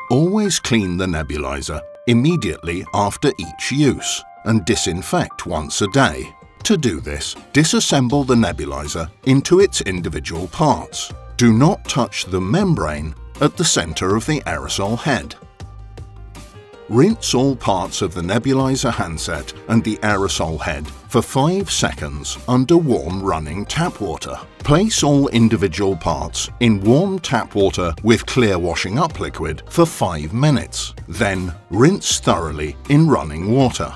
Always clean the nebulizer immediately after each use and disinfect once a day. To do this, disassemble the nebulizer into its individual parts. Do not touch the membrane at the center of the aerosol head. Rinse all parts of the nebulizer handset and the aerosol head for 5 seconds under warm running tap water. Place all individual parts in warm tap water with clear washing up liquid for 5 minutes. Then rinse thoroughly in running water.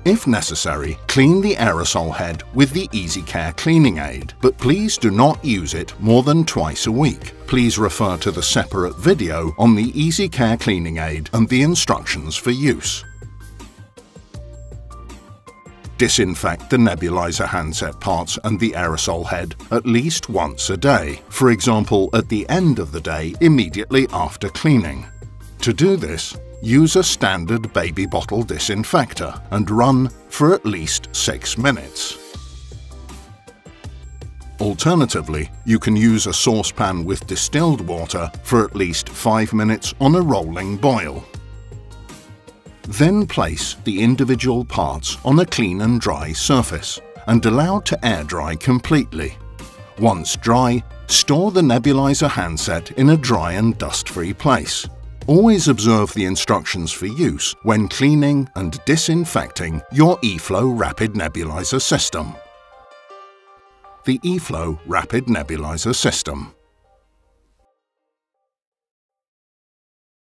If necessary, clean the aerosol head with the Easy Care cleaning aid, but please do not use it more than twice a week. Please refer to the separate video on the Easy Care cleaning aid and the instructions for use. Disinfect the nebulizer handset parts and the aerosol head at least once a day, for example at the end of the day immediately after cleaning. To do this, use a standard baby bottle disinfector and run for at least 6 minutes. Alternatively, you can use a saucepan with distilled water for at least 5 minutes on a rolling boil. Then place the individual parts on a clean and dry surface and allow to air dry completely. Once dry, store the nebulizer handset in a dry and dust-free place. Always observe the instructions for use when cleaning and disinfecting your eFlow Rapid Nebulizer System. The eFlow Rapid Nebulizer System.